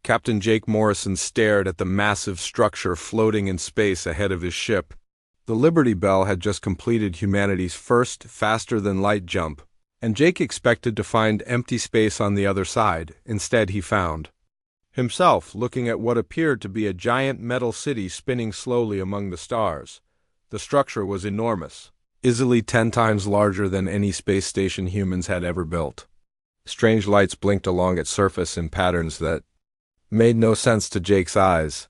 Captain Jake Morrison stared at the massive structure floating in space ahead of his ship. The Liberty Bell had just completed humanity's first faster-than-light jump, and Jake expected to find empty space on the other side. Instead, he found himself looking at what appeared to be a giant metal city spinning slowly among the stars. The structure was enormous, easily 10 times larger than any space station humans had ever built. Strange lights blinked along its surface in patterns that made no sense to Jake's eyes.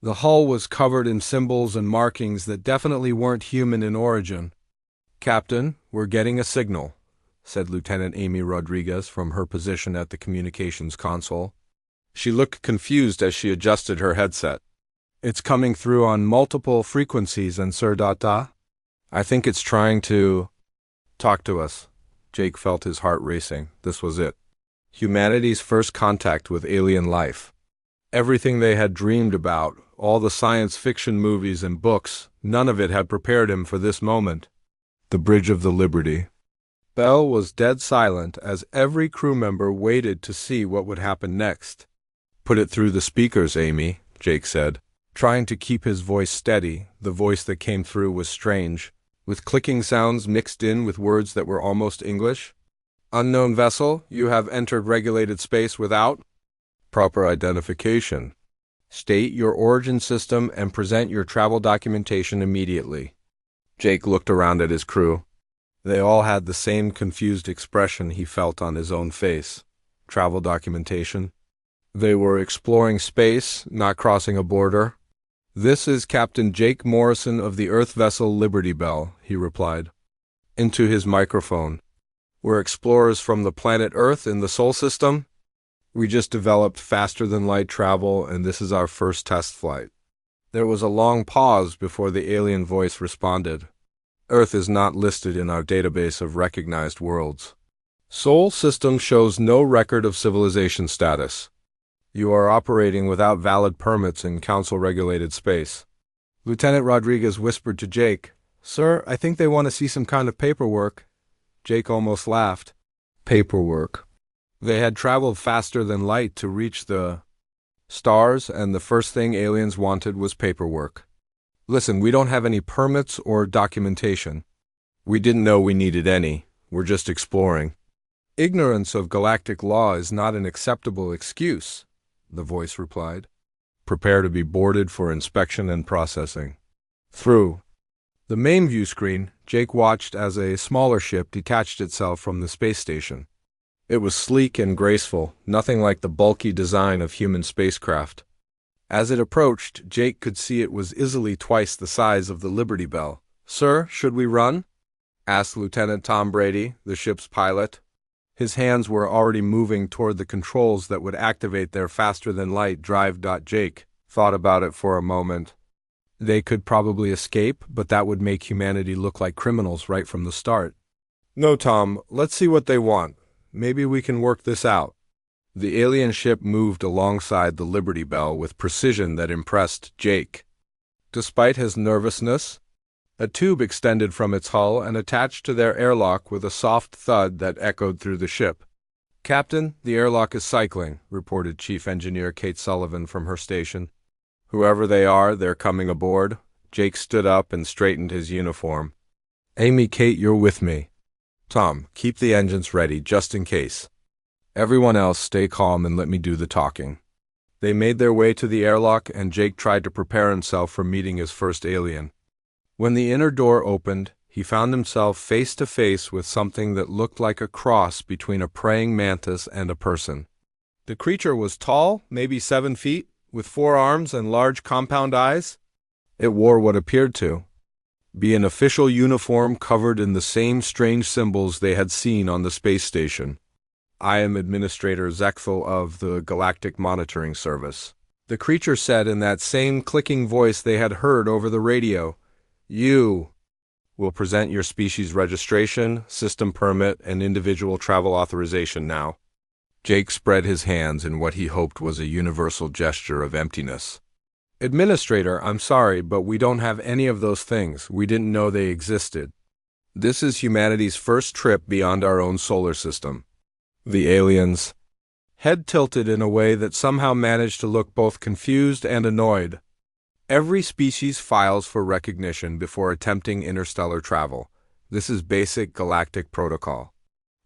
The hull was covered in symbols and markings that definitely weren't human in origin. "Captain, we're getting a signal," said Lieutenant Amy Rodriguez from her position at the communications console. She looked confused as she adjusted her headset. "It's coming through on multiple frequencies, and I think it's trying to talk to us." Jake felt his heart racing. This was it. Humanity's first contact with alien life. Everything they had dreamed about, all the science fiction movies and books, none of it had prepared him for this moment. The Bridge of the Liberty Bell was dead silent as every crew member waited to see what would happen next. "Put it through the speakers, Amy," Jake said, trying to keep his voice steady. The voice that came through was strange, with clicking sounds mixed in with words that were almost English. "Unknown vessel, you have entered regulated space without proper identification. State your origin system and present your travel documentation immediately." Jake looked around at his crew. They all had the same confused expression he felt on his own face. Travel documentation. They were exploring space, not crossing a border. "This is Captain Jake Morrison of the Earth vessel Liberty Bell," he replied into his microphone. "We're explorers from the planet Earth in the Sol system. We just developed faster-than-light travel, and this is our first test flight." There was a long pause before the alien voice responded. "Earth is not listed in our database of recognized worlds. Sol system shows no record of civilization status. You are operating without valid permits in council-regulated space." Lieutenant Rodriguez whispered to Jake, "Sir, I think they want to see some kind of paperwork." Jake almost laughed. Paperwork. They had traveled faster than light to reach the stars, and the first thing aliens wanted was paperwork. "Listen, we don't have any permits or documentation. We didn't know we needed any. We're just exploring." "Ignorance of galactic law is not an acceptable excuse," the voice replied. "Prepare to be boarded for inspection and processing." Through the main view screen, Jake watched as a smaller ship detached itself from the space station. It was sleek and graceful, nothing like the bulky design of human spacecraft. As it approached, Jake could see it was easily twice the size of the Liberty Bell. "Sir, should we run?" asked Lieutenant Tom Brady, the ship's pilot. His hands were already moving toward the controls that would activate their faster-than-light drive. Jake thought about it for a moment. They could probably escape, but that would make humanity look like criminals right from the start. "No, Tom, let's see what they want. Maybe we can work this out." The alien ship moved alongside the Liberty Bell with precision that impressed Jake. Despite his nervousness, a tube extended from its hull and attached to their airlock with a soft thud that echoed through the ship. "Captain, the airlock is cycling," reported Chief Engineer Kate Sullivan from her station. "Whoever they are, they're coming aboard." Jake stood up and straightened his uniform. "Amy, Kate, you're with me. Tom, keep the engines ready, just in case. Everyone else, stay calm and let me do the talking." They made their way to the airlock, and Jake tried to prepare himself for meeting his first alien. When the inner door opened, he found himself face to face with something that looked like a cross between a praying mantis and a person. The creature was tall, maybe 7 feet, with 4 arms and large compound eyes. It wore what appeared to be an official uniform covered in the same strange symbols they had seen on the space station. "I am Administrator Zekthal of the Galactic Monitoring Service," the creature said in that same clicking voice they had heard over the radio. "You will present your species registration, system permit, and individual travel authorization now." Jake spread his hands in what he hoped was a universal gesture of emptiness. "Administrator, I'm sorry, but we don't have any of those things. We didn't know they existed. This is humanity's first trip beyond our own solar system." The aliens head tilted in a way that somehow managed to look both confused and annoyed. Every species files for recognition before attempting interstellar travel. This is basic galactic protocol.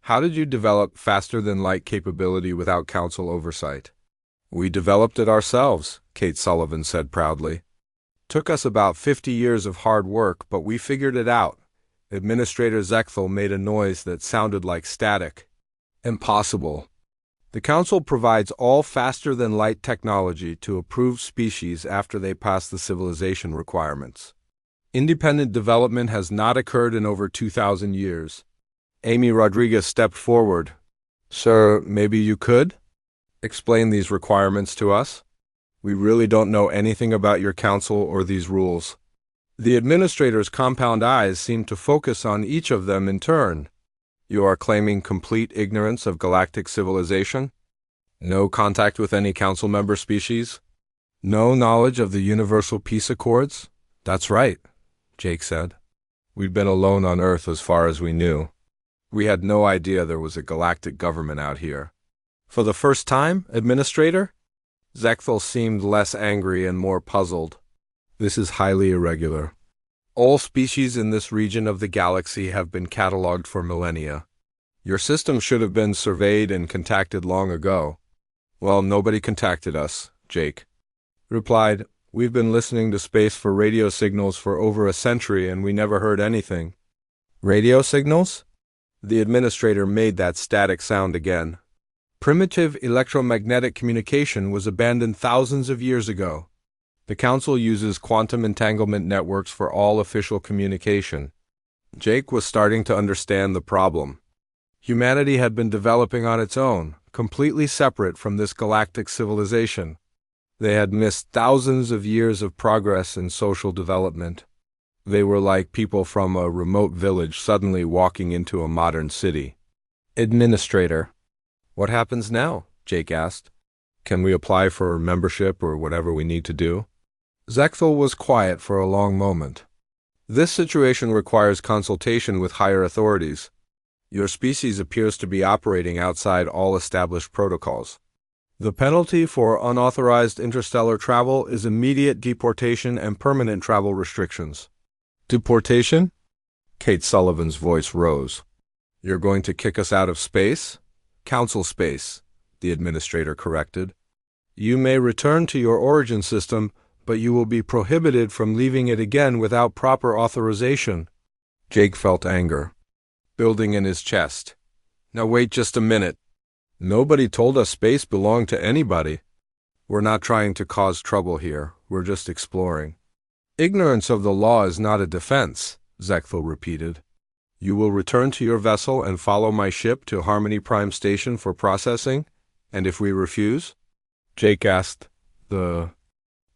How did you develop faster-than-light capability without council oversight? We developed it ourselves, Kate Sullivan said proudly. Took us about 50 years of hard work, but we figured it out. Administrator Zechthel made a noise that sounded like static. Impossible. The Council provides all faster-than-light technology to approved species after they pass the civilization requirements. Independent development has not occurred in over 2,000 years. Amy Rodriguez stepped forward. Sir, maybe you could explain these requirements to us? We really don't know anything about your council or these rules. The administrator's compound eyes seemed to focus on each of them in turn. You are claiming complete ignorance of galactic civilization? No contact with any council member species? No knowledge of the Universal Peace Accords? That's right, Jake said. We'd been alone on Earth as far as we knew. We had no idea there was a galactic government out here. For the first time, Administrator? Zechthel seemed less angry and more puzzled. This is highly irregular. All species in this region of the galaxy have been catalogued for millennia. Your system should have been surveyed and contacted long ago. Well, nobody contacted us, Jake replied. We've been listening to space for radio signals for over a century and we never heard anything. Radio signals? The administrator made that static sound again. Primitive electromagnetic communication was abandoned thousands of years ago. The Council uses quantum entanglement networks for all official communication. Jake was starting to understand the problem. Humanity had been developing on its own, completely separate from this galactic civilization. They had missed thousands of years of progress in social development. They were like people from a remote village suddenly walking into a modern city. Administrator. What happens now? Jake asked. Can we apply for membership or whatever we need to do? Zechthel was quiet for a long moment. This situation requires consultation with higher authorities. Your species appears to be operating outside all established protocols. The penalty for unauthorized interstellar travel is immediate deportation and permanent travel restrictions. Deportation? Kate Sullivan's voice rose. You're going to kick us out of space? Council space, the administrator corrected. You may return to your origin system, but you will be prohibited from leaving it again without proper authorization. Jake felt anger building in his chest. Now wait just a minute. Nobody told us space belonged to anybody. We're not trying to cause trouble here. We're just exploring. Ignorance of the law is not a defense, Zechthel repeated. You will return to your vessel and follow my ship to Harmony Prime Station for processing, and if we refuse? Jake asked. The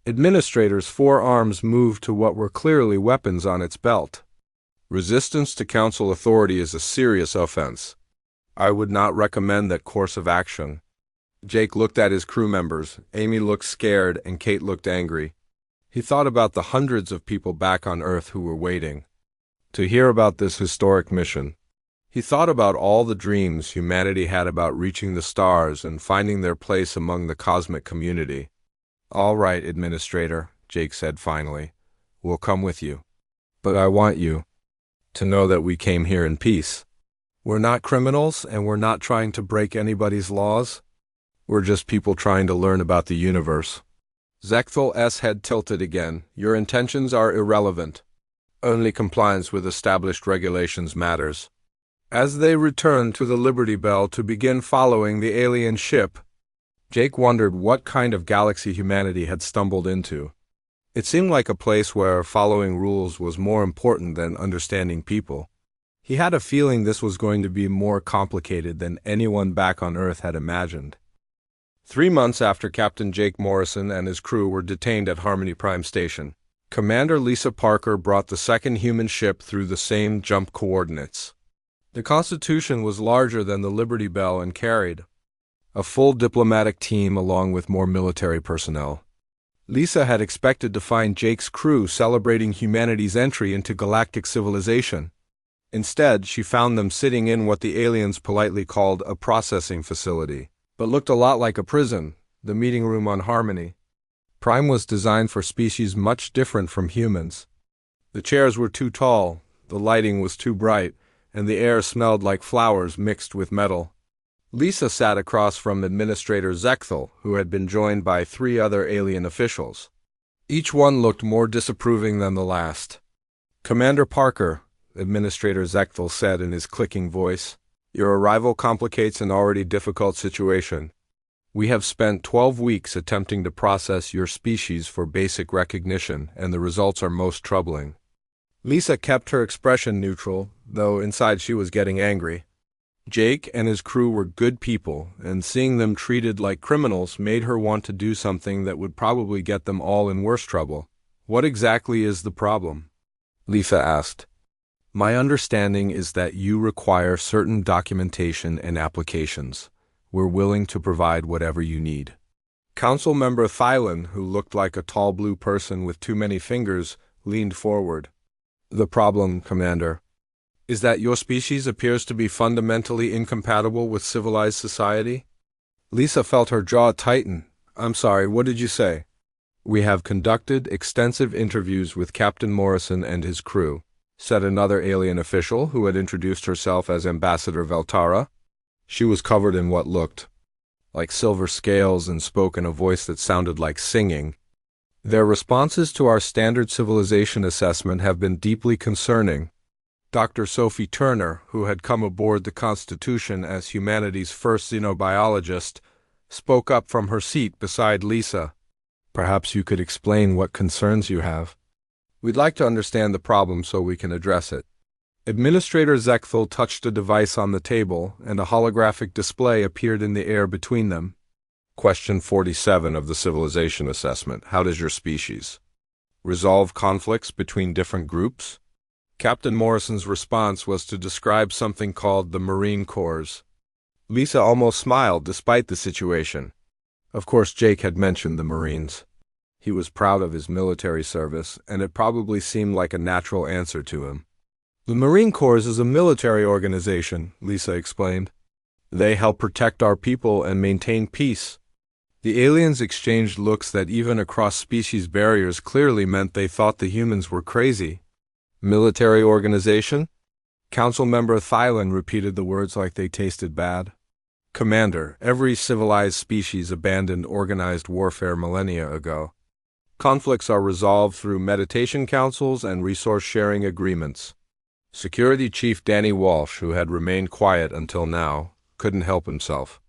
administrator's forearms moved to what were clearly weapons on its belt. Resistance to council authority is a serious offense. I would not recommend that course of action. Jake looked at his crew members. Amy looked scared and Kate looked angry. He thought about the hundreds of people back on Earth who were waiting to hear about this historic mission. He thought about all the dreams humanity had about reaching the stars and finding their place among the cosmic community. All right, Administrator, Jake said finally. We'll come with you. But I want you to know that we came here in peace. We're not criminals and we're not trying to break anybody's laws. We're just people trying to learn about the universe. Zechtel's head tilted again. Your intentions are irrelevant. Only compliance with established regulations matters. As they returned to the Liberty Bell to begin following the alien ship, Jake wondered what kind of galaxy humanity had stumbled into. It seemed like a place where following rules was more important than understanding people. He had a feeling this was going to be more complicated than anyone back on Earth had imagined. 3 months after Captain Jake Morrison and his crew were detained at Harmony Prime Station, Commander Lisa Parker brought the second human ship through the same jump coordinates. The Constitution was larger than the Liberty Bell and carried a full diplomatic team along with more military personnel. Lisa had expected to find Jake's crew celebrating humanity's entry into galactic civilization. Instead, she found them sitting in what the aliens politely called a processing facility. but looked a lot like a prison, the meeting room on Harmony. Prime was designed for species much different from humans. The chairs were too tall, the lighting was too bright, and the air smelled like flowers mixed with metal. Lisa sat across from Administrator Zechthel, who had been joined by 3 other alien officials. Each one looked more disapproving than the last. "Commander Parker," Administrator Zechthel said in his clicking voice, "your arrival complicates an already difficult situation. We have spent 12 weeks attempting to process your species for basic recognition, and the results are most troubling." Lisa kept her expression neutral, though inside she was getting angry. Jake and his crew were good people, and seeing them treated like criminals made her want to do something that would probably get them all in worse trouble. "What exactly is the problem?" Lisa asked. "My understanding is that you require certain documentation and applications. We're willing to provide whatever you need." Council member Thylan, who looked like a tall blue person with too many fingers, leaned forward. "The problem, Commander, is that your species appears to be fundamentally incompatible with civilized society." Lisa felt her jaw tighten. "I'm sorry, what did you say?" "We have conducted extensive interviews with Captain Morrison and his crew," said another alien official who had introduced herself as Ambassador Veltara. She was covered in what looked like silver scales and spoke in a voice that sounded like singing. "Their responses to our standard civilization assessment have been deeply concerning." Dr. Sophie Turner, who had come aboard the Constitution as humanity's first xenobiologist, spoke up from her seat beside Lisa. "Perhaps you could explain what concerns you have. We'd like to understand the problem so we can address it." Administrator Zechthel touched a device on the table, and a holographic display appeared in the air between them. "Question 47 of the Civilization Assessment. How does your species resolve conflicts between different groups?" Captain Morrison's response was to describe something called the Marine Corps. Lisa almost smiled despite the situation. Of course, Jake had mentioned the Marines. He was proud of his military service, and it probably seemed like a natural answer to him. "The Marine Corps is a military organization," Lisa explained. "They help protect our people and maintain peace." The aliens exchanged looks that even across species barriers clearly meant they thought the humans were crazy. "Military organization?" Council member Thylan repeated the words like they tasted bad. "Commander, every civilized species abandoned organized warfare millennia ago. Conflicts are resolved through meditation councils and resource-sharing agreements." Security Chief Danny Walsh, who had remained quiet until now, couldn't help himself.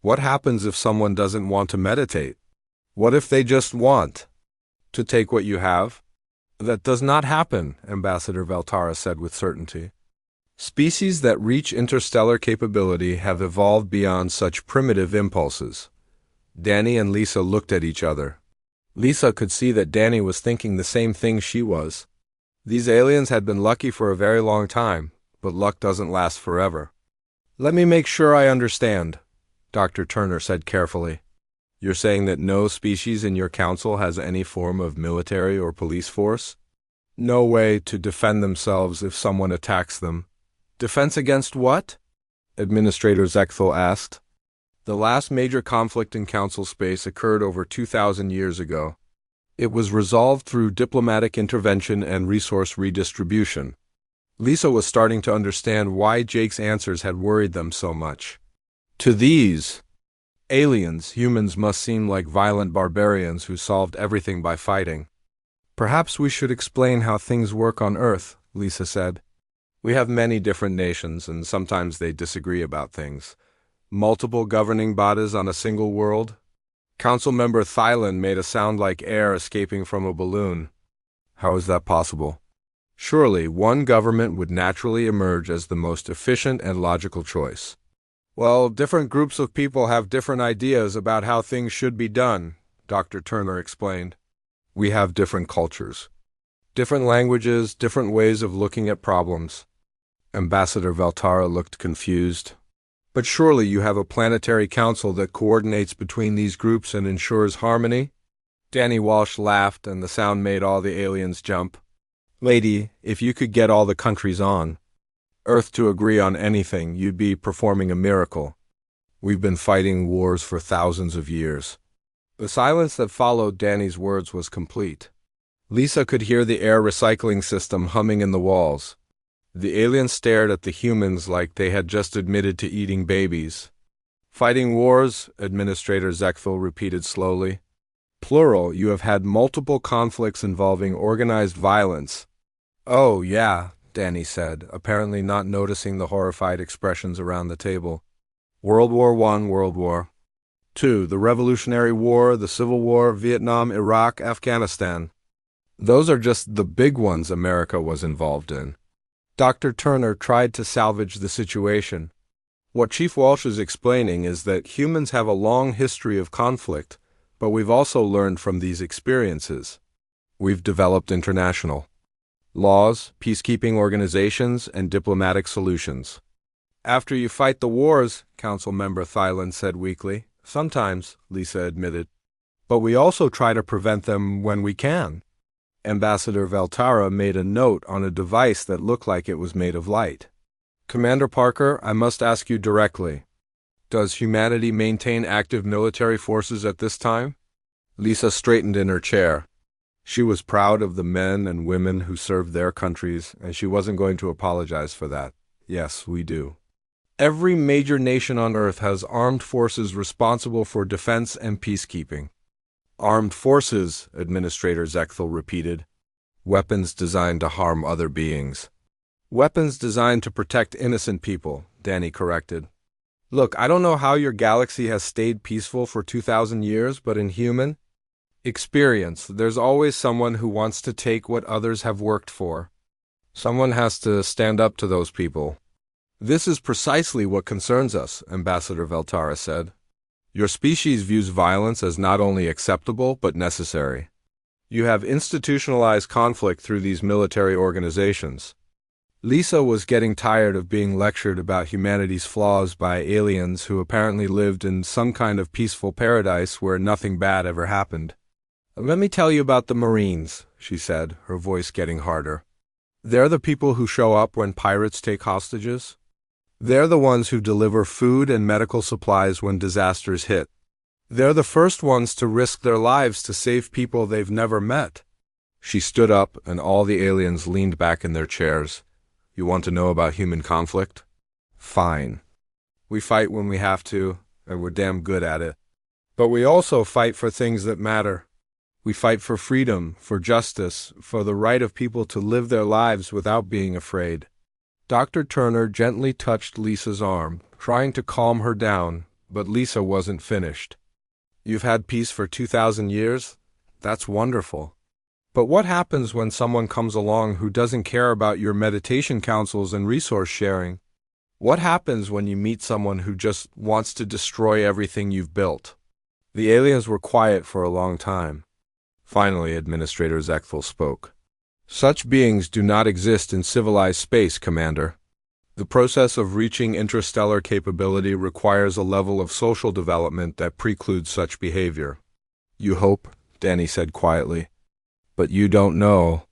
"What happens if someone doesn't want to meditate? What if they just want to take what you have?" "That does not happen," Ambassador Veltara said with certainty. "Species that reach interstellar capability have evolved beyond such primitive impulses." Danny and Lisa looked at each other. Lisa could see that Danny was thinking the same thing she was. These aliens had been lucky for a very long time, but luck doesn't last forever. "Let me make sure I understand," Dr. Turner said carefully. "You're saying that no species in your council has any form of military or police force? No way to defend themselves if someone attacks them?" "Defense against what?" Administrator Zechthel asked. "The last major conflict in council space occurred over 2,000 years ago. It was resolved through diplomatic intervention and resource redistribution." Lisa was starting to understand why Jake's answers had worried them so much. To these aliens, humans must seem like violent barbarians who solved everything by fighting. "Perhaps we should explain how things work on Earth," Lisa said. "We have many different nations, and sometimes they disagree about things. Multiple governing bodies on a single world." Councilmember Thylan made a sound like air escaping from a balloon. "How is that possible?" "Surely one government would naturally emerge as the most efficient and logical choice." "Well, different groups of people have different ideas about how things should be done," Dr. Turner explained. "We have different cultures, different languages, different ways of looking at problems." Ambassador Veltara looked confused. "But surely you have a planetary council that coordinates between these groups and ensures harmony?" Danny Walsh laughed, and the sound made all the aliens jump. "Lady, if you could get all the countries on Earth to agree on anything, you'd be performing a miracle." We've been fighting wars for thousands of years. The silence that followed Danny's words was complete. Lisa could hear the air recycling system humming in the walls. The aliens stared at the humans like they had just admitted to eating babies. Fighting wars, Administrator Zekthal repeated slowly. Plural, you have had multiple conflicts involving organized violence. Oh, yeah, Danny said, apparently not noticing the horrified expressions around the table. World War I, World War II, the Revolutionary War, the Civil War, Vietnam, Iraq, Afghanistan. Those are just the big ones America was involved in. Dr. Turner tried to salvage the situation. What Chief Walsh is explaining is that humans have a long history of conflict, but we've also learned from these experiences. We've developed international laws, peacekeeping organizations, and diplomatic solutions. After you fight the wars, Council Member Thyland said weakly. Sometimes, Lisa admitted. But we also try to prevent them when we can. Ambassador Valtara made a note on a device that looked like it was made of light. Commander Parker, I must ask you directly. Does humanity maintain active military forces at this time? Lisa straightened in her chair. She was proud of the men and women who served their countries, and she wasn't going to apologize for that. Yes, we do. Every major nation on Earth has armed forces responsible for defense and peacekeeping. Armed forces, Administrator Zekthal repeated. Weapons designed to harm other beings. Weapons designed to protect innocent people, Danny corrected. Look, I don't know how your galaxy has stayed peaceful for 2,000 years, but in human experience, there's always someone who wants to take what others have worked for. Someone has to stand up to those people. This is precisely what concerns us, Ambassador Valtara said. Your species views violence as not only acceptable, but necessary. You have institutionalized conflict through these military organizations. Lisa was getting tired of being lectured about humanity's flaws by aliens who apparently lived in some kind of peaceful paradise where nothing bad ever happened. Let me tell you about the Marines, she said, her voice getting harder. They're the people who show up when pirates take hostages. They're the ones who deliver food and medical supplies when disasters hit. They're the first ones to risk their lives to save people they've never met. She stood up, and all the aliens leaned back in their chairs. You want to know about human conflict? Fine. We fight when we have to, and we're damn good at it. But we also fight for things that matter. We fight for freedom, for justice, for the right of people to live their lives without being afraid. Dr. Turner gently touched Lisa's arm, trying to calm her down, but Lisa wasn't finished. You've had peace for 2,000 years? That's wonderful. But what happens when someone comes along who doesn't care about your meditation councils and resource sharing? What happens when you meet someone who just wants to destroy everything you've built? The aliens were quiet for a long time. Finally, Administrator Zekthal spoke. Such beings do not exist in civilized space, Commander. The process of reaching interstellar capability requires a level of social development that precludes such behavior. You hope, Danny said quietly. But you don't know.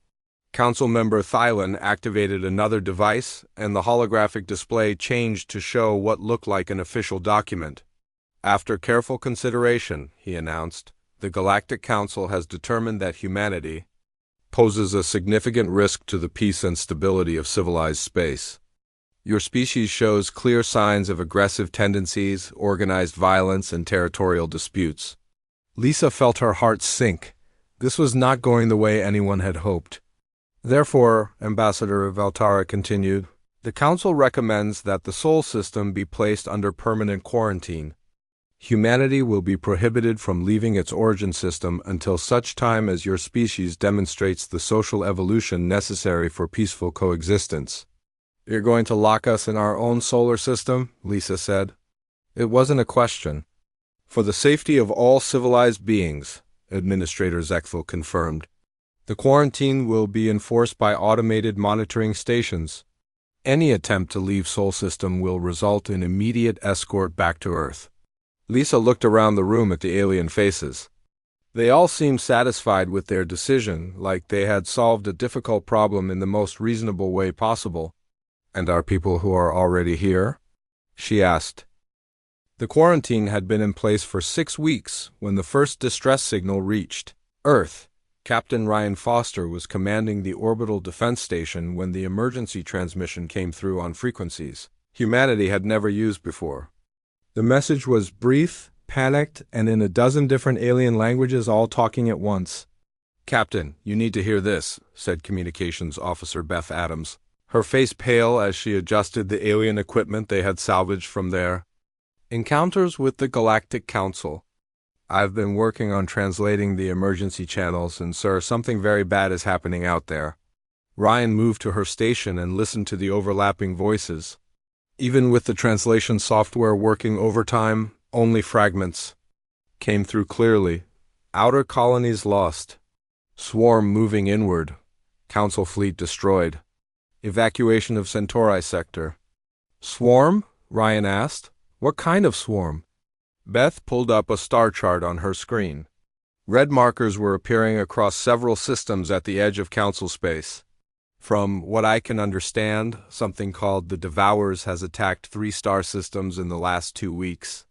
Council Member Thyland activated another device, and the holographic display changed to show what looked like an official document. After careful consideration, he announced, the Galactic Council has determined that humanity poses a significant risk to the peace and stability of civilized space. Your species shows clear signs of aggressive tendencies, organized violence, and territorial disputes. Lisa felt her heart sink. This was not going the way anyone had hoped. Therefore, Ambassador Valtara continued, the Council recommends that the Sol system be placed under permanent quarantine. Humanity will be prohibited from leaving its origin system until such time as your species demonstrates the social evolution necessary for peaceful coexistence. You're going to lock us in our own solar system? Lisa said. It wasn't a question. For the safety of all civilized beings, Administrator Zekthal confirmed. The quarantine will be enforced by automated monitoring stations. Any attempt to leave Sol system will result in immediate escort back to Earth. Lisa looked around the room at the alien faces. They all seemed satisfied with their decision, like they had solved a difficult problem in the most reasonable way possible. And are people who are already here? She asked. The quarantine had been in place for 6 weeks when the first distress signal reached Earth. Captain Ryan Foster was commanding the Orbital Defense Station when the emergency transmission came through on frequencies humanity had never used before. The message was brief, panicked, and in a dozen different alien languages, all talking at once. "Captain, you need to hear this," said Communications Officer Beth Adams, her face pale as she adjusted the alien equipment they had salvaged from there. "Encounters with the Galactic Council. I've been working on translating the emergency channels, and sir, something very bad is happening out there." Ryan moved to her station and listened to the overlapping voices. Even with the translation software working overtime, only fragments came through clearly. "Outer colonies lost. Swarm moving inward. Council fleet destroyed. Evacuation of Centauri sector." "Swarm?" Ryan asked. "What kind of swarm?" Beth pulled up a star chart on her screen. Red markers were appearing across several systems at the edge of Council space. "From what I can understand, something called the Devourers has attacked 3 star systems in the last 2 weeks.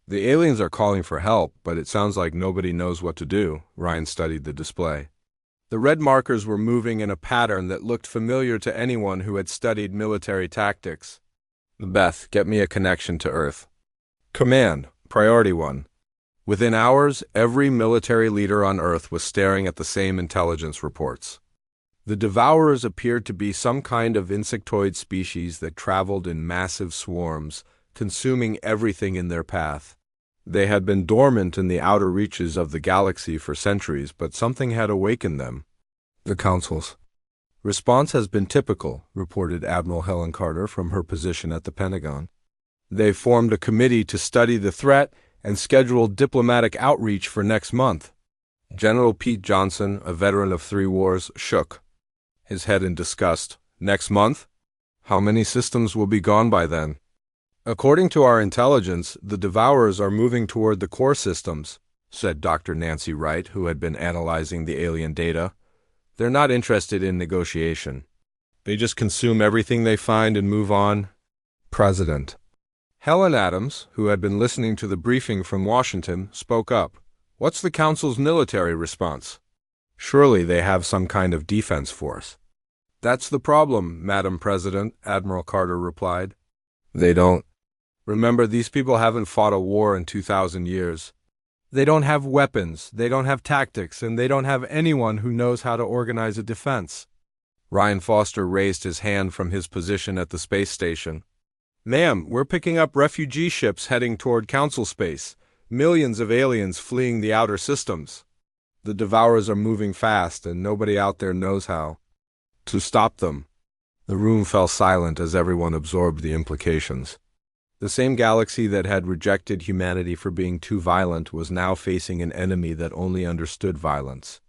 The aliens are calling for help, but it sounds like nobody knows what to do." Ryan studied the display. The red markers were moving in a pattern that looked familiar to anyone who had studied military tactics. "Beth, get me a connection to Earth." "Command, Priority 1. Within hours, every military leader on Earth was staring at the same intelligence reports. The Devourers appeared to be some kind of insectoid species that traveled in massive swarms, consuming everything in their path. They had been dormant in the outer reaches of the galaxy for centuries, but something had awakened them. The Council's response has been typical, reported Admiral Helen Carter from her position at the Pentagon. They formed a committee to study the threat and scheduled diplomatic outreach for next month. General Pete Johnson, a veteran of 3 wars, shook his head in disgust. "Next month? How many systems will be gone by then?" "According to our intelligence, the Devourers are moving toward the core systems," said Dr. Nancy Wright, who had been analyzing the alien data. "They're not interested in negotiation. They just consume everything they find and move on." President Helen Adams, who had been listening to the briefing from Washington, spoke up. "What's the Council's military response? Surely they have some kind of defense force." "That's the problem, Madam President," Admiral Carter replied. "They don't. Remember, these people haven't fought a war in 2,000 years. They don't have weapons, they don't have tactics, and they don't have anyone who knows how to organize a defense." Ryan Foster raised his hand from his position at the space station. "Ma'am, we're picking up refugee ships heading toward Council space. Millions of aliens fleeing the outer systems. The Devourers are moving fast, and nobody out there knows how to stop them." The room fell silent as everyone absorbed the implications. The same galaxy that had rejected humanity for being too violent was now facing an enemy that only understood violence.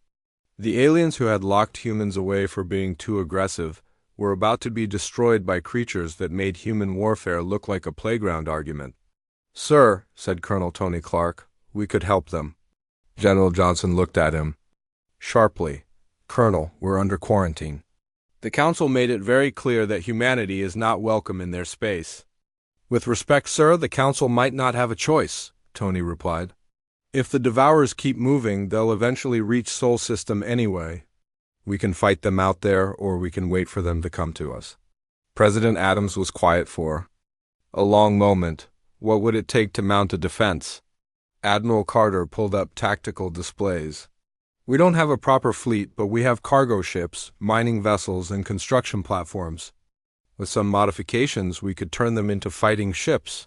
The aliens who had locked humans away for being too aggressive were about to be destroyed by creatures that made human warfare look like a playground argument. "Sir," said Colonel Tony Clark, "we could help them." General Johnson looked at him sharply. "Colonel, we're under quarantine. The Council made it very clear that humanity is not welcome in their space." "With respect, sir, the Council might not have a choice," Tony replied. "If the Devourers keep moving, they'll eventually reach Sol System anyway. We can fight them out there, or we can wait for them to come to us." President Adams was quiet for a long moment. What would it take to mount a defense? Admiral Carter pulled up tactical displays. "We don't have a proper fleet, but we have cargo ships, mining vessels, and construction platforms. With some modifications, we could turn them into fighting ships."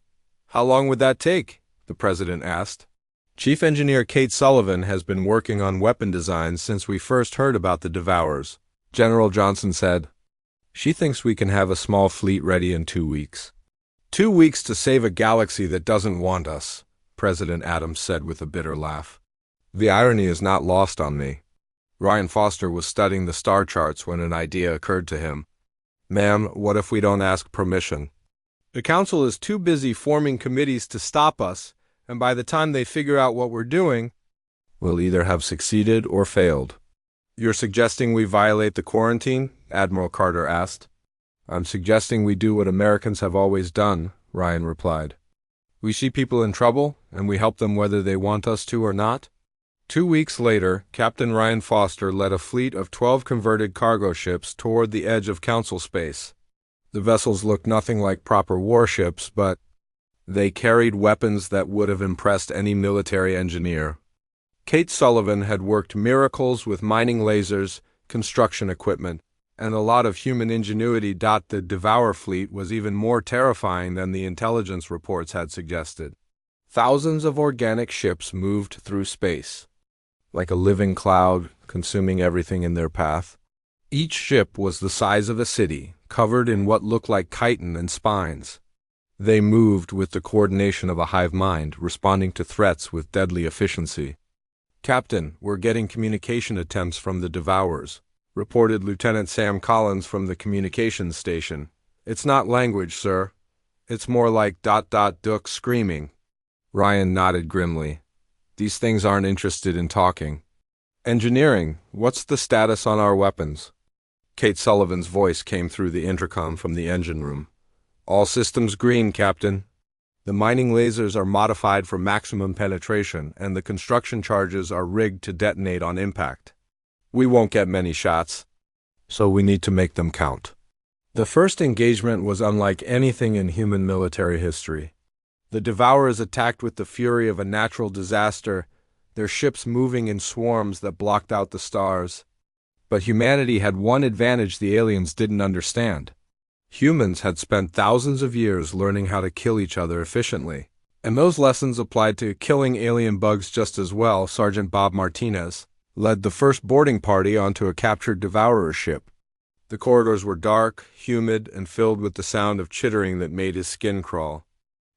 "How long would that take?" the President asked. "Chief Engineer Kate Sullivan has been working on weapon designs since we first heard about the Devourers," General Johnson said. "She thinks we can have a small fleet ready in 2 weeks." 2 weeks to save a galaxy that doesn't want us," President Adams said with a bitter laugh. "The irony is not lost on me." Ryan Foster was studying the star charts when an idea occurred to him. "Ma'am, what if we don't ask permission? The Council is too busy forming committees to stop us, and by the time they figure out what we're doing, we'll either have succeeded or failed." "You're suggesting we violate the quarantine?" Admiral Carter asked. "I'm suggesting we do what Americans have always done," Ryan replied. We see people in trouble, and we help them whether they want us to or not. 2 weeks later, Captain Ryan Foster led a fleet of 12 converted cargo ships toward the edge of Council space. The vessels looked nothing like proper warships, but they carried weapons that would have impressed any military engineer. Kate Sullivan had worked miracles with mining lasers, construction equipment, and a lot of human ingenuity. The Devour fleet was even more terrifying than the intelligence reports had suggested. Thousands of organic ships moved through space, like a living cloud, consuming everything in their path. Each ship was the size of a city, covered in what looked like chitin and spines. They moved with the coordination of a hive mind, responding to threats with deadly efficiency. "Captain, we're getting communication attempts from the Devourers," reported Lieutenant Sam Collins from the communications station. "It's not language, sir. It's more like ... duck screaming." Ryan nodded grimly. "These things aren't interested in talking." "Engineering, what's the status on our weapons?" Kate Sullivan's voice came through the intercom from the engine room. "All systems green, Captain. The mining lasers are modified for maximum penetration, and the construction charges are rigged to detonate on impact. We won't get many shots, so we need to make them count." The first engagement was unlike anything in human military history. The Devourers attacked with the fury of a natural disaster, their ships moving in swarms that blocked out the stars. But humanity had one advantage the aliens didn't understand. Humans had spent thousands of years learning how to kill each other efficiently, and those lessons applied to killing alien bugs just as well. Sergeant Bob Martinez led the first boarding party onto a captured Devourer ship. The corridors were dark, humid, and filled with the sound of chittering that made his skin crawl.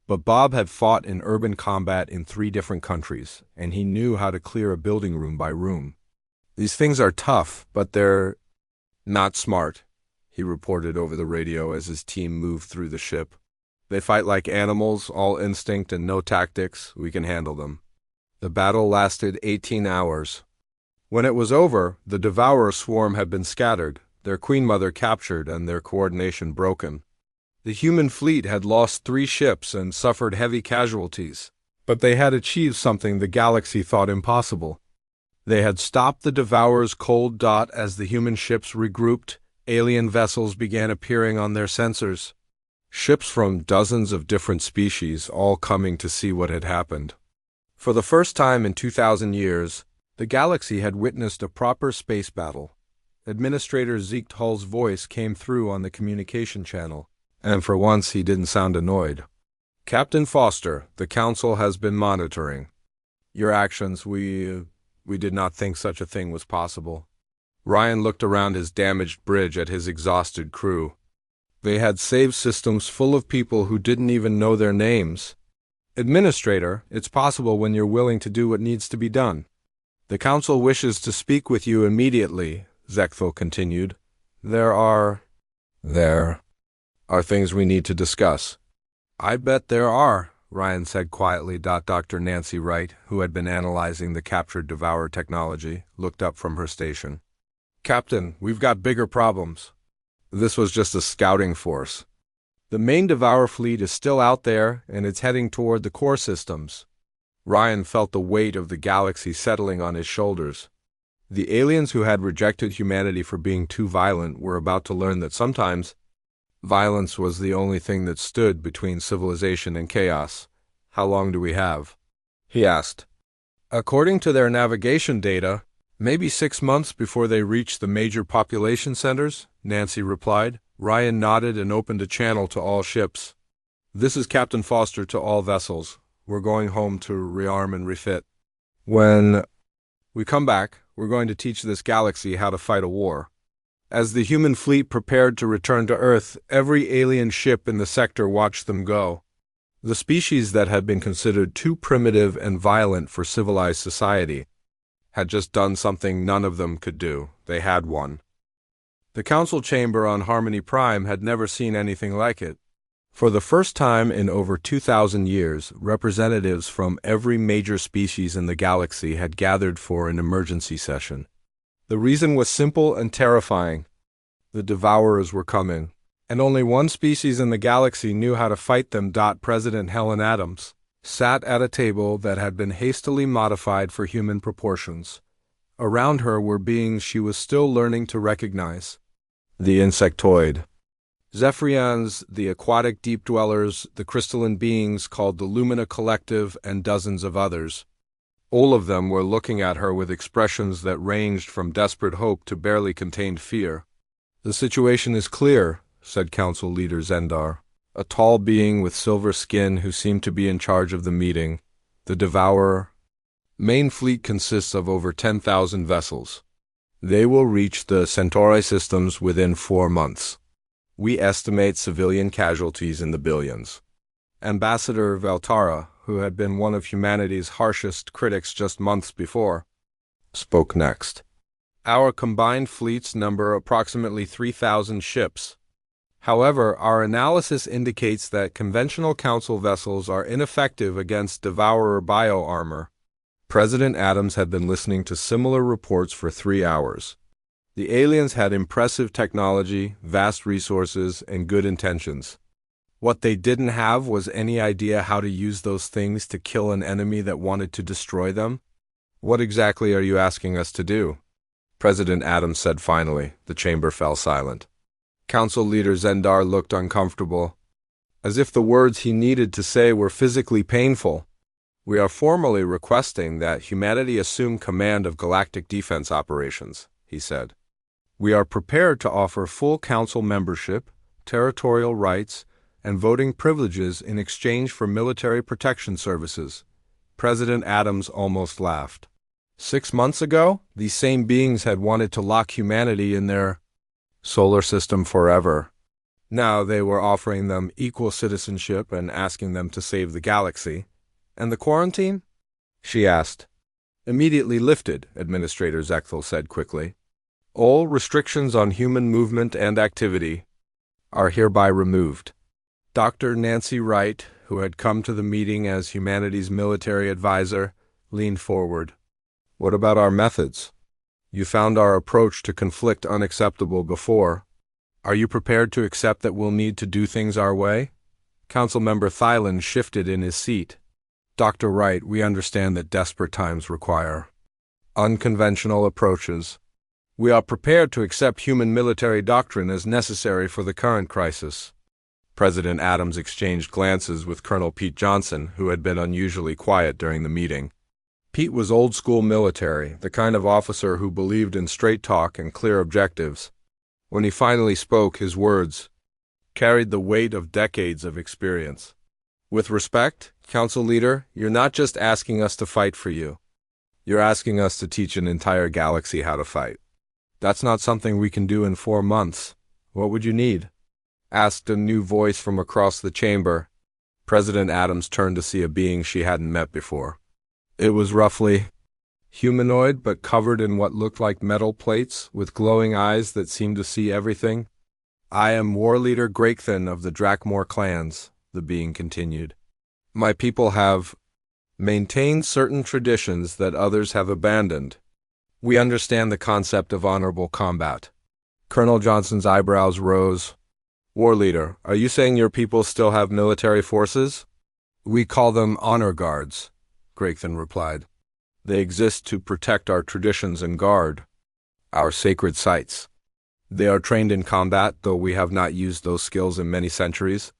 But Bob had fought in urban combat in 3 different countries, and he knew how to clear a building room by room. "These things are tough, but they're not smart," he reported over the radio as his team moved through the ship. "They fight like animals, all instinct and no tactics. We can handle them." The battle lasted 18 hours. When it was over, the Devourer swarm had been scattered, their Queen Mother captured, and their coordination broken. The human fleet had lost 3 ships and suffered heavy casualties, but they had achieved something the galaxy thought impossible. They had stopped the Devourer's cold dot. As the human ships regrouped, alien vessels began appearing on their sensors. Ships from dozens of different species, all coming to see what had happened. For the first time in 2,000 years, the galaxy had witnessed a proper space battle. Administrator Zeke Hull's voice came through on the communication channel, and for once he didn't sound annoyed. "Captain Foster, the Council has been monitoring your actions. We did not think such a thing was possible." Ryan looked around his damaged bridge at his exhausted crew. They had saved systems full of people who didn't even know their names. "Administrator, it's possible when you're willing to do what needs to be done." "The Council wishes to speak with you immediately," Zekthel continued. There are things we need to discuss." "I bet there are," Ryan said quietly. Dr. Nancy Wright, who had been analyzing the captured Devourer technology, looked up from her station. "Captain, we've got bigger problems. This was just a scouting force. The main Devourer fleet is still out there, and it's heading toward the core systems." Ryan felt the weight of the galaxy settling on his shoulders. The aliens who had rejected humanity for being too violent were about to learn that sometimes violence was the only thing that stood between civilization and chaos. "How long do we have?" he asked. "According to their navigation data, maybe 6 months before they reach the major population centers," Nancy replied. Ryan nodded and opened a channel to all ships. "This is Captain Foster to all vessels. We're going home to rearm and refit. When we come back, we're going to teach this galaxy how to fight a war." As the human fleet prepared to return to Earth, every alien ship in the sector watched them go. The species that had been considered too primitive and violent for civilized society had just done something none of them could do. They had won. The Council chamber on Harmony Prime had never seen anything like it. For the first time in over 2,000 years, representatives from every major species in the galaxy had gathered for an emergency session. The reason was simple and terrifying. The Devourers were coming, and only one species in the galaxy knew how to fight them. President Helen Adams sat at a table that had been hastily modified for human proportions. Around her were beings she was still learning to recognize. The insectoid. Zephyrians, the aquatic deep dwellers, the crystalline beings called the Lumina Collective, and dozens of others. All of them were looking at her with expressions that ranged from desperate hope to barely contained fear. "The situation is clear," said Council Leader Zendar, a tall being with silver skin who seemed to be in charge of the meeting. "The Devourer. Main fleet consists of over 10,000 vessels. They will reach the Centauri systems within 4 months. We estimate civilian casualties in the billions." Ambassador Valtara, who had been one of humanity's harshest critics just months before, spoke next. "Our combined fleets number approximately 3,000 ships. However, our analysis indicates that conventional Council vessels are ineffective against Devourer bio-armor." President Adams had been listening to similar reports for 3 hours. The aliens had impressive technology, vast resources, and good intentions. What they didn't have was any idea how to use those things to kill an enemy that wanted to destroy them. "What exactly are you asking us to do?" President Adams said finally. The chamber fell silent. Council Leader Zendar looked uncomfortable, as if the words he needed to say were physically painful. "We are formally requesting that humanity assume command of galactic defense operations," he said. "We are prepared to offer full Council membership, territorial rights, and voting privileges in exchange for military protection services." President Adams almost laughed. 6 months ago, these same beings had wanted to lock humanity in their solar system forever. Now they were offering them equal citizenship and asking them to save the galaxy. "And the quarantine?" she asked. "Immediately lifted," Administrator Zechthel said quickly. "All restrictions on human movement and activity are hereby removed." Dr. Nancy Wright, who had come to the meeting as humanity's military advisor, leaned forward. "What about our methods? You found our approach to conflict unacceptable before. Are you prepared to accept that we'll need to do things our way?" Councilmember Thylan shifted in his seat. "Dr. Wright, we understand that desperate times require unconventional approaches. We are prepared to accept human military doctrine as necessary for the current crisis." President Adams exchanged glances with Colonel Pete Johnson, who had been unusually quiet during the meeting. Pete was old-school military, the kind of officer who believed in straight talk and clear objectives. When he finally spoke, his words carried the weight of decades of experience. "With respect, Council Leader, you're not just asking us to fight for you. You're asking us to teach an entire galaxy how to fight. That's not something we can do in 4 months. What would you need?" asked a new voice from across the chamber. President Adams turned to see a being she hadn't met before. It was roughly humanoid, but covered in what looked like metal plates, with glowing eyes that seemed to see everything. "I am War Leader Grakethan of the Drakmor clans," the being continued. "My people have maintained certain traditions that others have abandoned. We understand the concept of honorable combat." Colonel Johnson's eyebrows rose. "War Leader, are you saying your people still have military forces?" "We call them honor guards," Grakethan replied. "They exist to protect our traditions and guard our sacred sites. They are trained in combat, though we have not used those skills in many centuries."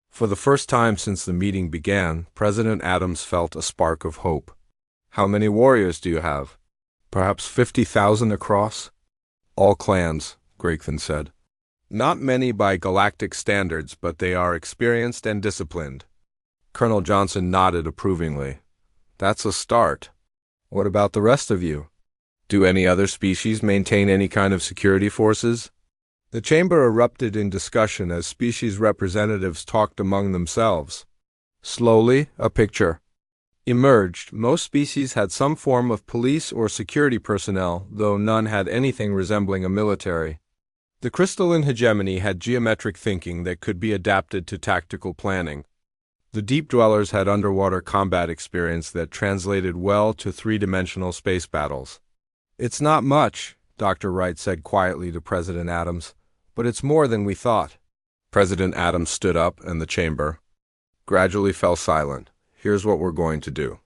For the first time since the meeting began, President Adams felt a spark of hope. "How many warriors do you have? Perhaps 50,000 across?" "All clans," Grakethan said. "Not many by galactic standards, but they are experienced and disciplined." Colonel Johnson nodded approvingly. "That's a start. What about the rest of you? Do any other species maintain any kind of security forces?" The chamber erupted in discussion as species representatives talked among themselves. Slowly, a picture emerged. Most species had some form of police or security personnel, though none had anything resembling a military. The crystalline hegemony had geometric thinking that could be adapted to tactical planning. The deep dwellers had underwater combat experience that translated well to three-dimensional space battles. "It's not much," Dr. Wright said quietly to President Adams, "but it's more than we thought." President Adams stood up, and the chamber gradually fell silent. here's what we're going to do.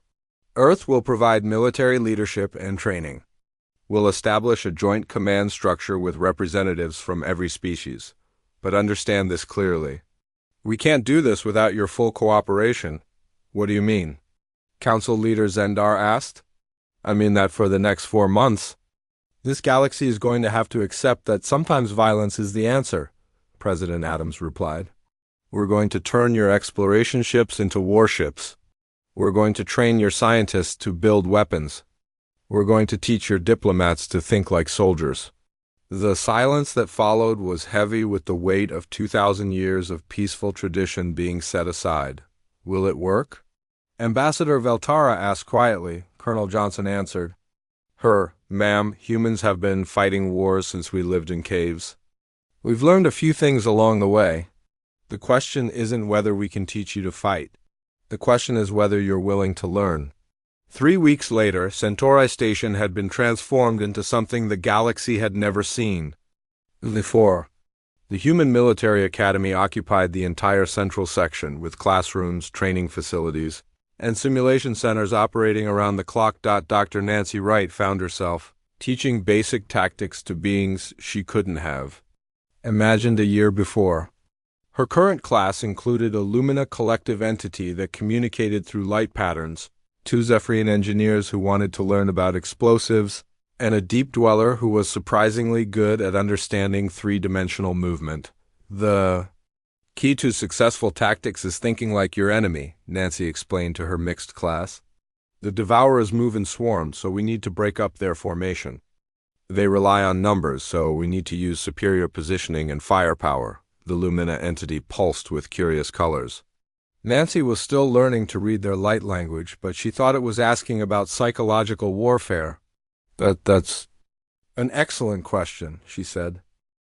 Earth will provide military leadership and training. We'll establish a joint command structure with representatives from every species. But understand this clearly. We can't do this without your full cooperation. What do you mean? Council leader Zendar asked. I mean that for the next 4 months. This galaxy is going to have to accept that sometimes violence is the answer, President Adams replied. We're going to turn your exploration ships into warships. We're going to train your scientists to build weapons. We're going to teach your diplomats to think like soldiers. The silence that followed was heavy with the weight of 2,000 years of peaceful tradition being set aside. Will it work? Ambassador Veltara asked quietly. Colonel Johnson answered. Ma'am, humans have been fighting wars since we lived in caves. We've learned a few things along the way. The question isn't whether we can teach you to fight. The question is whether you're willing to learn. 3 weeks later, Centauri Station had been transformed into something the galaxy had never seen. The Human Military Academy occupied the entire central section, with classrooms, training facilities, and simulation centers operating around the clock. Dr. Nancy Wright found herself teaching basic tactics to beings she couldn't have imagined a year before. Her current class included a Lumina collective entity that communicated through light patterns, 2 Zephyrian engineers who wanted to learn about explosives, and a deep dweller who was surprisingly good at understanding 3-dimensional movement. The key to successful tactics is thinking like your enemy, Nancy explained to her mixed class. The Devourers move in swarms, so we need to break up their formation. They rely on numbers, so we need to use superior positioning and firepower. The Lumina entity pulsed with curious colors. Nancy was still learning to read their light language, but she thought it was asking about psychological warfare. That's an excellent question, she said.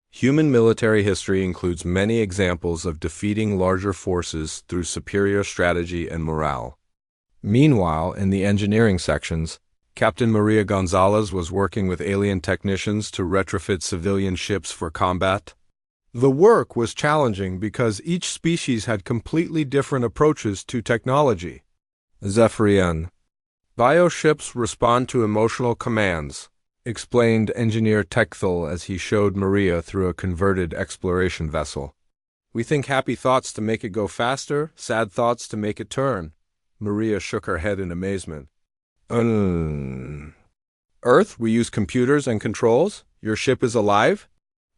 Human military history includes many examples of defeating larger forces through superior strategy and morale. Meanwhile, in the engineering sections, Captain Maria Gonzalez was working with alien technicians to retrofit civilian ships for combat. The work was challenging because each species had completely different approaches to technology. Zephyrian. Bioships respond to emotional commands, explained Engineer Tekthel as he showed Maria through a converted exploration vessel. We think happy thoughts to make it go faster, sad thoughts to make it turn. Maria shook her head in amazement. Earth, we use computers and controls? Your ship is alive?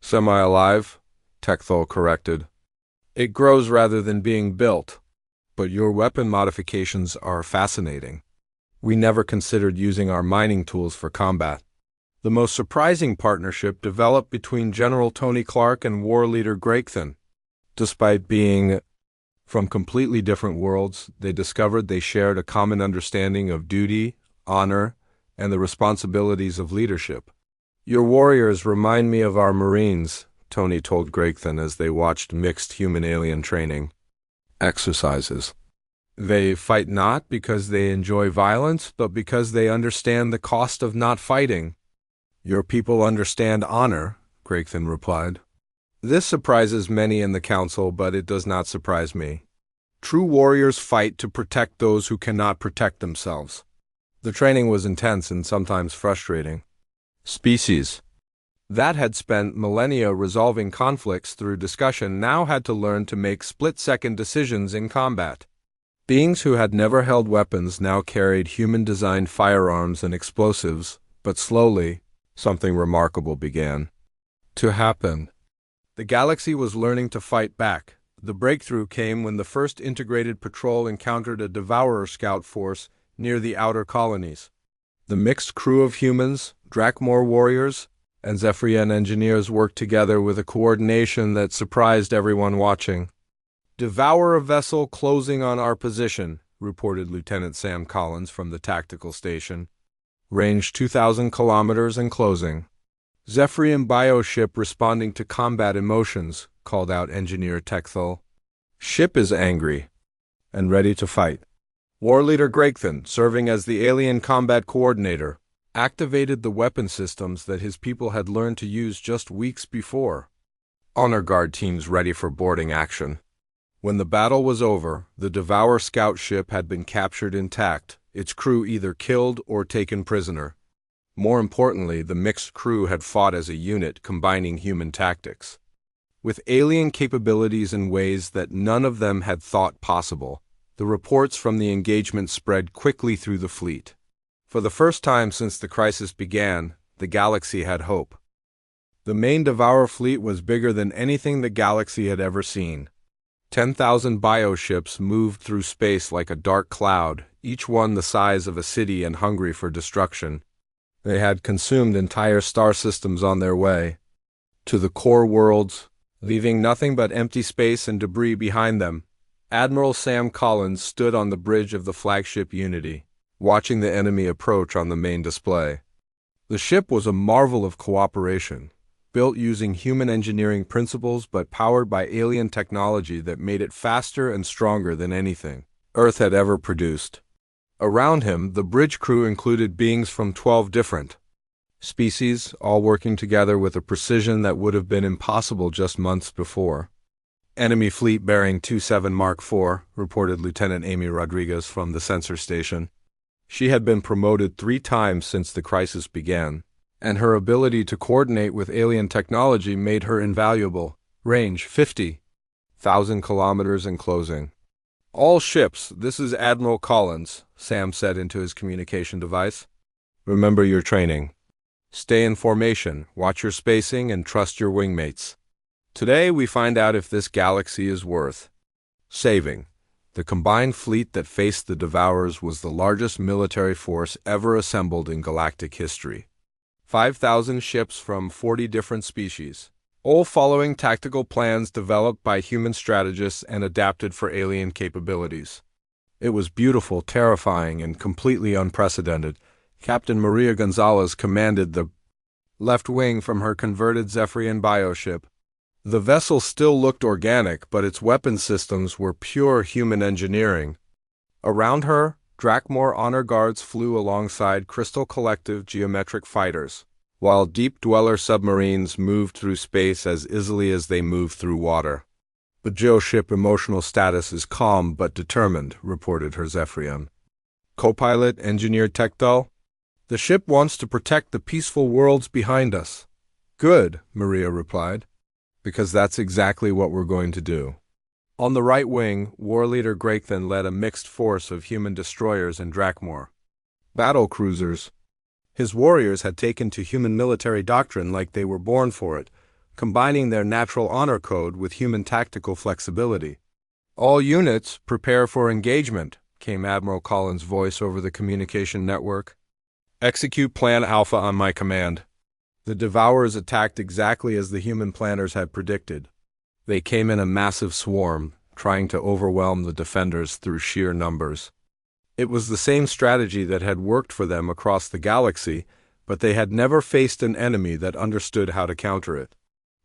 Semi-alive, Tekthel corrected. It grows rather than being built. But your weapon modifications are fascinating. We never considered using our mining tools for combat. The most surprising partnership developed between General Tony Clark and War Leader Grakethan. Despite being from completely different worlds, they discovered they shared a common understanding of duty, honor, and the responsibilities of leadership. Your warriors remind me of our Marines, Tony told Grakethan as they watched mixed human-alien training exercises. They fight not because they enjoy violence, but because they understand the cost of not fighting. Your people understand honor, Grakethan replied. This surprises many in the council, but it does not surprise me. True warriors fight to protect those who cannot protect themselves. The training was intense and sometimes frustrating. Species that had spent millennia resolving conflicts through discussion now had to learn to make split-second decisions in combat. Beings who had never held weapons now carried human-designed firearms and explosives, but slowly, something remarkable began to happen. The galaxy was learning to fight back. The breakthrough came when the first integrated patrol encountered a Devourer scout force near the outer colonies. The mixed crew of humans, Drakmor warriors, and Zephyrian engineers worked together with a coordination that surprised everyone watching. Devourer vessel closing on our position, reported Lieutenant Sam Collins from the tactical station. Range 2,000 kilometers and closing. Zephyrian bioship responding to combat emotions, called out Engineer Tekthel. Ship is angry and ready to fight. War Leader Grakethan, serving as the alien combat coordinator, activated the weapon systems that his people had learned to use just weeks before. Honor Guard teams ready for boarding action. When the battle was over, the Devourer scout ship had been captured intact, its crew either killed or taken prisoner. More importantly, the mixed crew had fought as a unit, combining human tactics with alien capabilities in ways that none of them had thought possible. The reports from the engagement spread quickly through the fleet. For the first time since the crisis began, the galaxy had hope. The main Devourer fleet was bigger than anything the galaxy had ever seen. 10,000 bioships moved through space like a dark cloud, each one the size of a city and hungry for destruction. They had consumed entire star systems on their way to the core worlds, leaving nothing but empty space and debris behind them. Admiral Sam Collins stood on the bridge of the flagship Unity, watching the enemy approach on the main display. The ship was a marvel of cooperation, built using human engineering principles but powered by alien technology that made it faster and stronger than anything Earth had ever produced. Around him, the bridge crew included beings from 12 different species, all working together with a precision that would have been impossible just months before. Enemy fleet bearing 27 Mark IV, reported Lieutenant Amy Rodriguez from the sensor station. She had been promoted 3 times since the crisis began, and her ability to coordinate with alien technology made her invaluable. Range 50,000 kilometers and closing. All ships, this is Admiral Collins, Sam said into his communication device. Remember your training. Stay in formation, watch your spacing, and trust your wingmates. Today we find out if this galaxy is worth saving. The combined fleet that faced the Devourers was the largest military force ever assembled in galactic history. 5,000 ships from 40 different species, all following tactical plans developed by human strategists and adapted for alien capabilities. It was beautiful, terrifying, and completely unprecedented. Captain Maria Gonzalez commanded the left wing from her converted Zephyrian bioship. The vessel still looked organic, but its weapon systems were pure human engineering. Around her, Drakmor honor guards flew alongside Crystal Collective geometric fighters, while Deep Dweller submarines moved through space as easily as they moved through water. The geoship emotional status is calm but determined, reported her Zephyrian co-pilot, Engineer Tekdal. The ship wants to protect the peaceful worlds behind us. Good, Maria replied, because that's exactly what we're going to do. On the right wing, war leader Grathan led a mixed force of human destroyers and Drakmor battle cruisers. His warriors had taken to human military doctrine like they were born for it, combining their natural honor code with human tactical flexibility. All units, prepare for engagement, came Admiral Collins' voice over the communication network. Execute Plan Alpha on my command. The Devourers attacked exactly as the human planners had predicted. They came in a massive swarm, trying to overwhelm the defenders through sheer numbers. It was the same strategy that had worked for them across the galaxy, but they had never faced an enemy that understood how to counter it.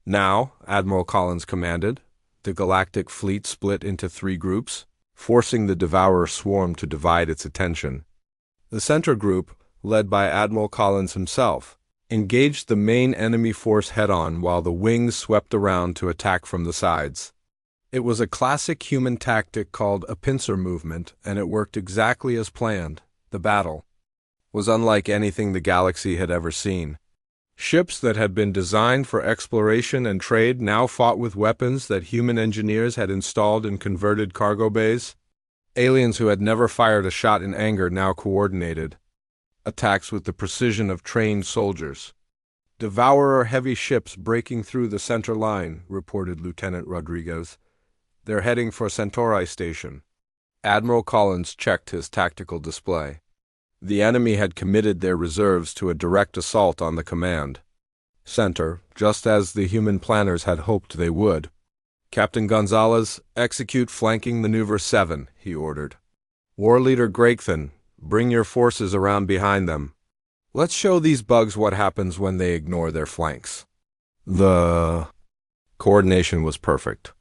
Now, Admiral Collins commanded, the galactic fleet split into 3 groups, forcing the Devourer swarm to divide its attention. The center group, led by Admiral Collins himself, engaged the main enemy force head-on while the wings swept around to attack from the sides. It was a classic human tactic called a pincer movement, and it worked exactly as planned. The battle was unlike anything the galaxy had ever seen. Ships that had been designed for exploration and trade now fought with weapons that human engineers had installed in converted cargo bays. Aliens who had never fired a shot in anger now coordinated attacks with the precision of trained soldiers. Devourer heavy ships breaking through the center line, reported Lieutenant Rodriguez. They're heading for Centauri Station. Admiral Collins checked his tactical display. The enemy had committed their reserves to a direct assault on the command center, just as the human planners had hoped they would. Captain Gonzalez, execute flanking maneuver 7, he ordered. War leader Grathan, bring your forces around behind them. Let's show these bugs what happens when they ignore their flanks. The coordination was perfect.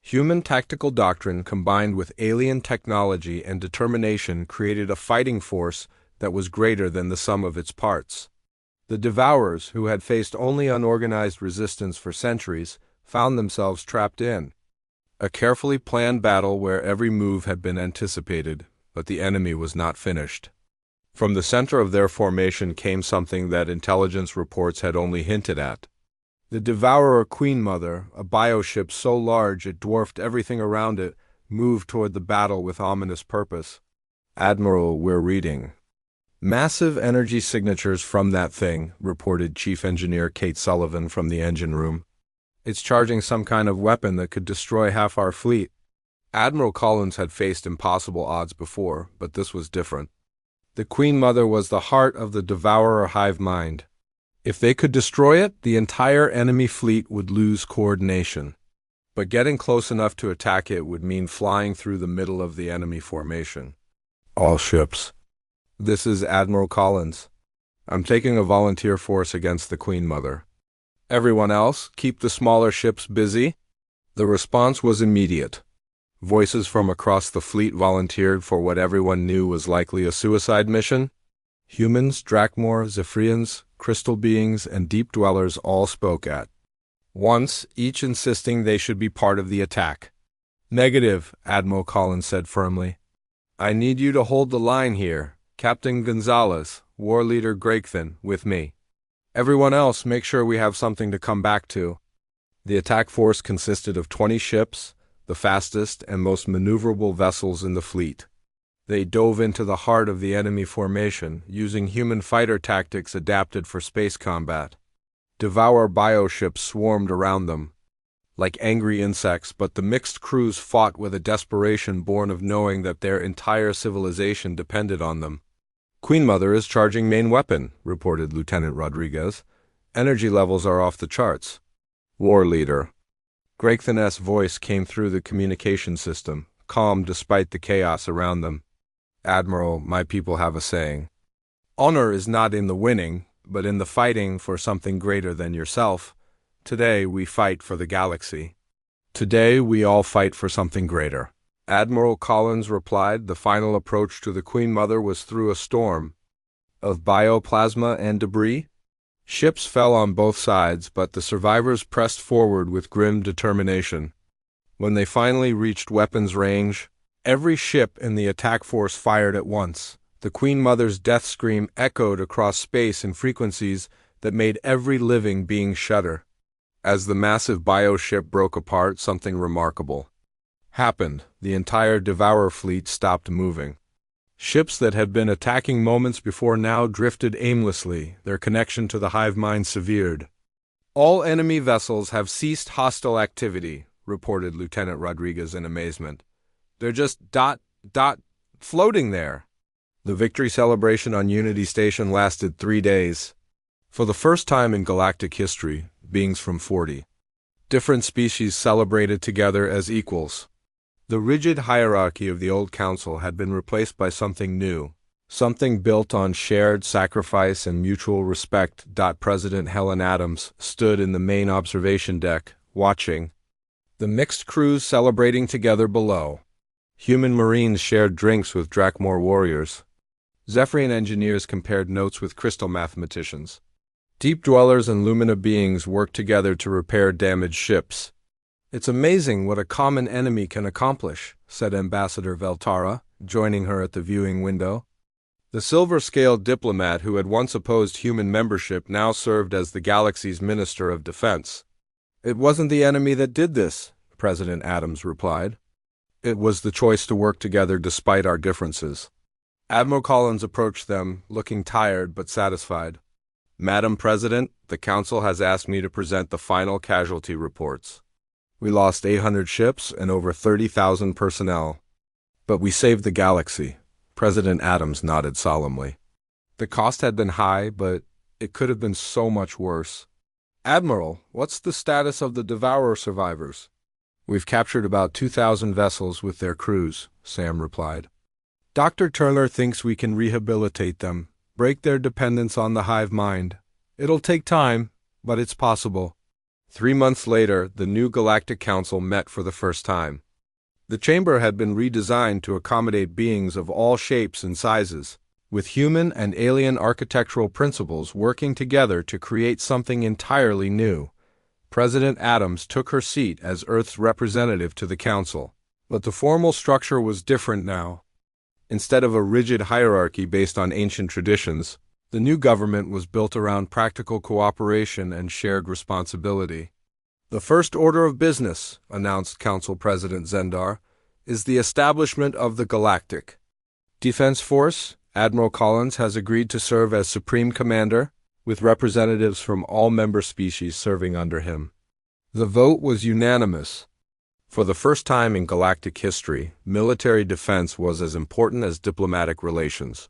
Human tactical doctrine combined with alien technology and determination created a fighting force that was greater than the sum of its parts. The Devourers, who had faced only unorganized resistance for centuries, found themselves trapped in A carefully planned battle where every move had been anticipated, but the enemy was not finished. From the center of their formation came something that intelligence reports had only hinted at. The Devourer Queen Mother, a bioship so large it dwarfed everything around it, moved toward the battle with ominous purpose. "Admiral, we're reading massive energy signatures from that thing," reported Chief Engineer Kate Sullivan from the engine room. "It's charging some kind of weapon that could destroy half our fleet." Admiral Collins had faced impossible odds before, but this was different. The Queen Mother was the heart of the Devourer hive mind. If they could destroy it, the entire enemy fleet would lose coordination. But getting close enough to attack it would mean flying through the middle of the enemy formation. "All ships. This is Admiral Collins. I'm taking a volunteer force against the Queen Mother. Everyone else, keep the smaller ships busy." The response was immediate. Voices from across the fleet volunteered for what everyone knew was likely a suicide mission. Humans, Drakmor, Zephyrians, crystal beings, and deep dwellers all spoke at once, each insisting they should be part of the attack. "Negative," Admiral Collins said firmly. "I need you to hold the line here. Captain Gonzalez, War Leader Gregthan, with me. Everyone else, make sure we have something to come back to." The attack force consisted of 20 ships, the fastest and most maneuverable vessels in the fleet. They dove into the heart of the enemy formation, using human fighter tactics adapted for space combat. Devour bioships swarmed around them, like angry insects, but the mixed crews fought with a desperation born of knowing that their entire civilization depended on them. "Queen Mother is charging main weapon," reported Lieutenant Rodriguez. "Energy levels are off the charts." "War Leader." Gregthan's voice came through the communication system, calm despite the chaos around them. "Admiral, my people have a saying. Honor is not in the winning, but in the fighting for something greater than yourself. Today we fight for the galaxy. Today we all fight for something greater." Admiral Collins replied the final approach to the Queen Mother was through a storm of bioplasma and debris. Ships fell on both sides, but the survivors pressed forward with grim determination. When they finally reached weapons range, every ship in the attack force fired at once. The Queen Mother's death scream echoed across space in frequencies that made every living being shudder. As the massive bioship broke apart, something remarkable happened. The entire Devourer fleet stopped moving. Ships that had been attacking moments before now drifted aimlessly, their connection to the hive mind severed. "All enemy vessels have ceased hostile activity," reported Lieutenant Rodriguez in amazement. "They're just floating there." The victory celebration on Unity Station lasted 3 days. For the first time in galactic history, beings from 40 different species celebrated together as equals. The rigid hierarchy of the old council had been replaced by something new, something built on shared sacrifice and mutual respect. President Helen Adams stood in the main observation deck, watching the mixed crews celebrating together below. Human Marines shared drinks with Drakmor warriors. Zephyrian engineers compared notes with crystal mathematicians. Deep dwellers and Lumina beings worked together to repair damaged ships. "It's amazing what a common enemy can accomplish," said Ambassador Veltara, joining her at the viewing window. The silver-scaled diplomat who had once opposed human membership now served as the galaxy's Minister of Defense. "It wasn't the enemy that did this," President Adams replied. "It was the choice to work together despite our differences." Admiral Collins approached them, looking tired but satisfied. "Madam President, the Council has asked me to present the final casualty reports. We lost 800 ships and over 30,000 personnel. But we saved the galaxy." President Adams nodded solemnly. "The cost had been high, but it could have been so much worse." "Admiral, what's the status of the Devourer survivors?" "We've captured about 2,000 vessels with their crews," Sam replied. "Dr. Turner thinks we can rehabilitate them, break their dependence on the hive mind. It'll take time, but it's possible." 3 months later, the new Galactic Council met for the first time. The chamber had been redesigned to accommodate beings of all shapes and sizes, with human and alien architectural principles working together to create something entirely new. President Adams took her seat as Earth's representative to the Council. But the formal structure was different now. Instead of a rigid hierarchy based on ancient traditions, the new government was built around practical cooperation and shared responsibility. The first order of business, announced Council President Zendar, is the establishment of the Galactic Defense Force. Admiral Collins has agreed to serve as Supreme Commander, with representatives from all member species serving under him. The vote was unanimous. For the first time in galactic history, military defense was as important as diplomatic relations.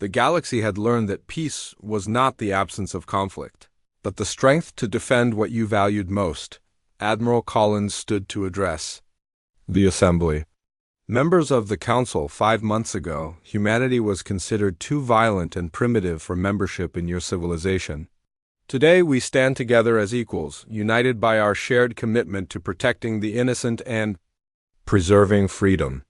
The galaxy had learned that peace was not the absence of conflict, but the strength to defend what you valued most. Admiral Collins stood to address the Assembly. Members of the Council, 5 months ago, humanity was considered too violent and primitive for membership in your civilization. Today we stand together as equals, united by our shared commitment to protecting the innocent and preserving freedom.